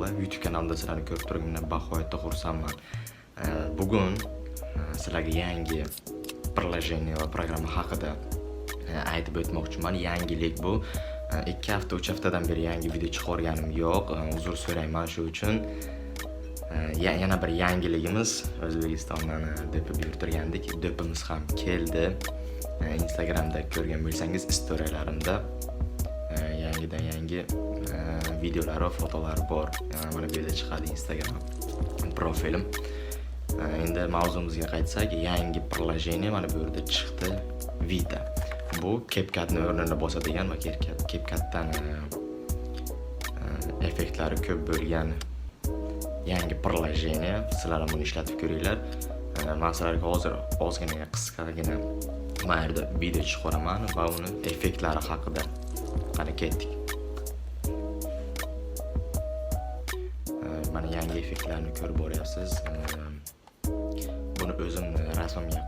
va YouTube kanalida sizlarni ko'rib turganimdan baqoyatda xursandman. Bugun sizlarga yangi приложение va programma haqida aytib o'tmoqchiman. Yangilik bu. 2 hafta, 3 haftadan beri yangi video chiqarganim yo'q. Uzr so'rayman shu uchun. Yana bir yangiligimiz O'zbekistondan depib yurtirgandik. Depimiz ham keldi. Instagramda ko'rgan bo'lsangiz, storylarimda yangidan yangi videolar va fotolar bor. Mana bu yerda chiqadi Instagram profilim. Endi mavzumizga qaytsak, yangi приложение mana bu yerda chiqdi. Vita. Bu CapCut'ni o'rnini bosadigan va CapCut'dan effektlari ko'p bo'lgan yangi приложение. Sizlar ham buni ishlatib ko'ringlar. Men sizlarga hozir ozgina qisqagina mana yerda video chiqaraman va uni effektlari haqida qani ketdik. Mana yangi effektlarni ko'rib boryapsiz. Buni o'zim rasmimga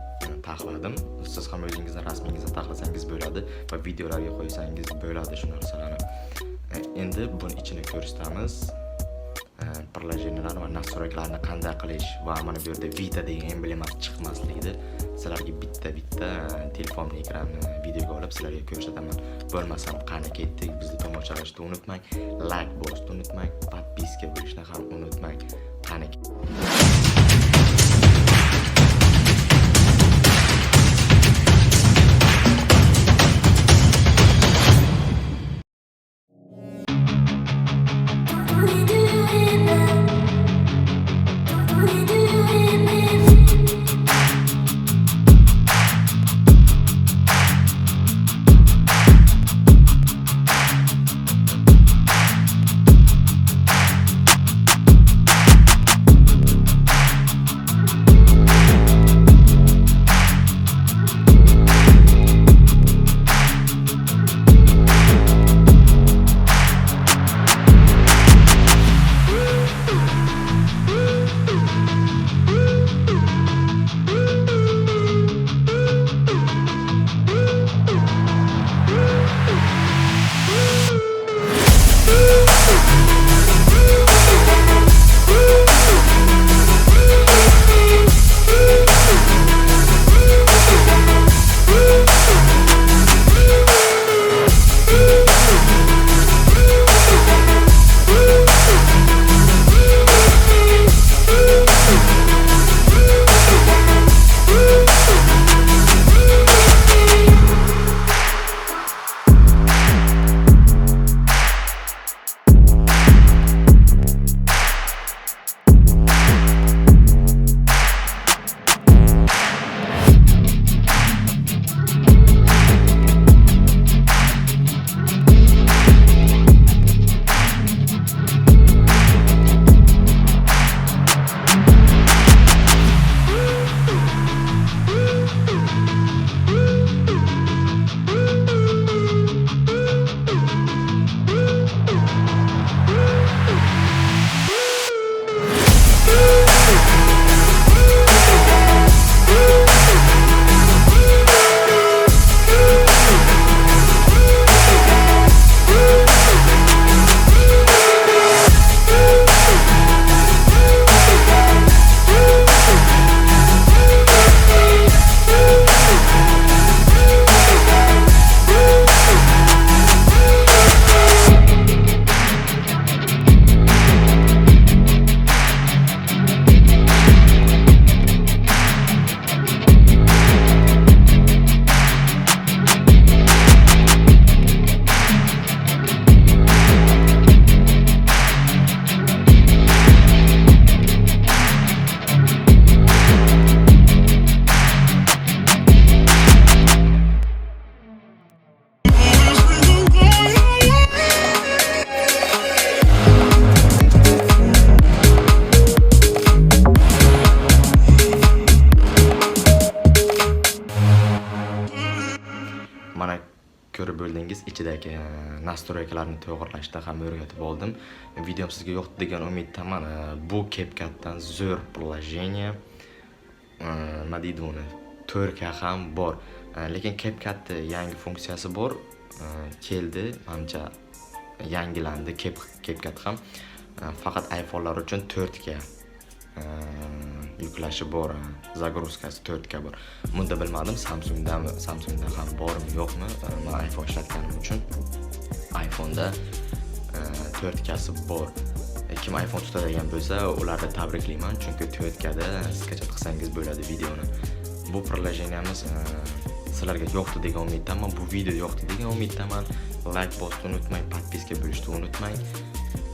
taxladim. Siz ham o'zingizni rasmingizni taxlasangiz bo'ladi va videolarga qo'ysangiz bo'ladi shu narsalarni. Endi buni ichini ko'rsatamiz. Приложениялар va настройкаларni qanday qilish va mana bu yerda Vita degan emblemat chiqmasligida sizlarga bitta telefonning ekranini videoga olib sizlarga ko'rsataman. Bo'lmasam qani ketdik, bizni tomoshalashni unutmang, like bosishni unutmang, подписка bo'lishni ham unutmang. Qani mana ko'rib bo'ldingiz, ichidagi настройкаларni to'g'rilashda ham o'rgatib oldim. Videom sizga yoqdi degan umiddaman. Bu CapCut'dan zo'r приложение. Nima deydi uni? 4K ham bor. Lekin CapCut'da yangi funksiyasi bor. Keldi, menimcha yangilandi CapCut ham. faqat iPhone'lar uchun 4K yuklashi bor, zagruzkasi 4K bor. Bunda bilmadim Samsungda ham bormi yo'qmi. Men iPhone ishlatganim uchun iPhone'da 4Kasi bor. Kim iPhone tutadigan bo'lsa, ularni tabriklayman, chunki 4Kda skachat qilsangiz bo'ladi videoni. Bu prilojeniyamiz sizlarga yoqdi degan umiddaman. Bu video yoqdi degan umiddaman. Like bosishni unutmang, podpiska bo'lishni unutmang.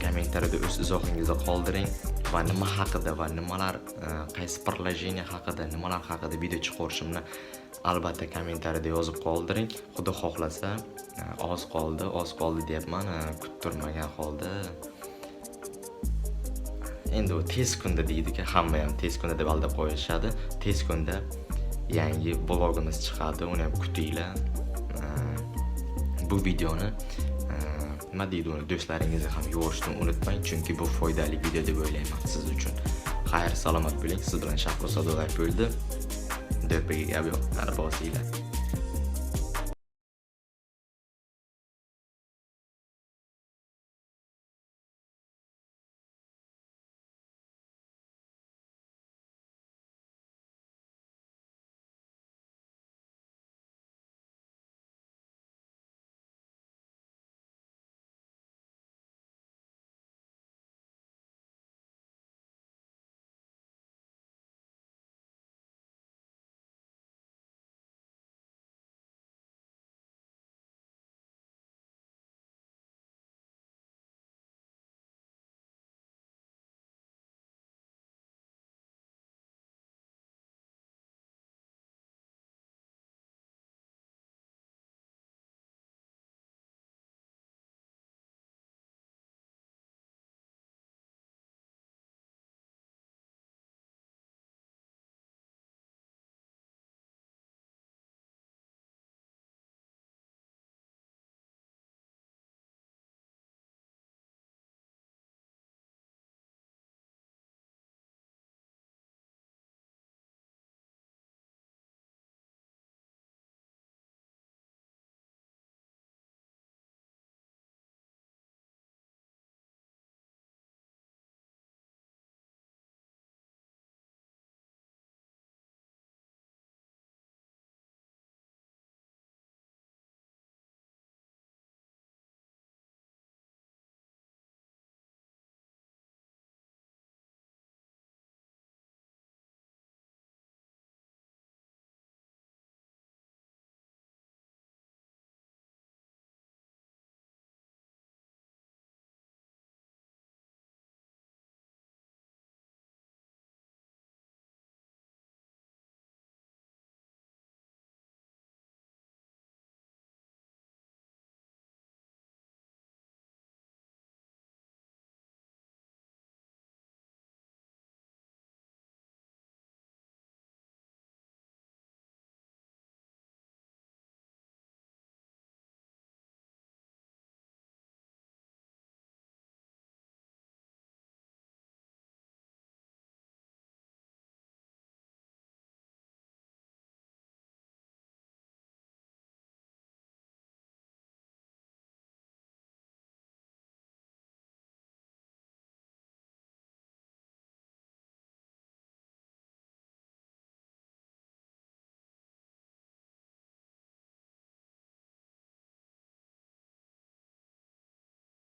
Kommentariyada o'z izohingizni qoldiring va nima haqida va nimalar, qaysi prilojeniya haqida, nimalar haqida video chiqarishimni albatta kommentariyada yozib qoldiring. Xudo xohlasa, oz qoldi deyapman, kuttirmagan holda. Endi tez kunda deydi-ki, hamma ham tez kunda deb aldab qo'yishadi. Tez kunda yangi blogimiz chiqadi, uni ham kutinglar. Bu videoni nima deydi, uni do'stlaringizga ham yo'rishni unutmang, chunki bu foydali video deb o'ylayman siz uchun. Xayr, salomat bo'ling. Siz bilan Shahro Sadoqayev bo'ldi. Do'ppiga gap yo'q, qarab olsanglar.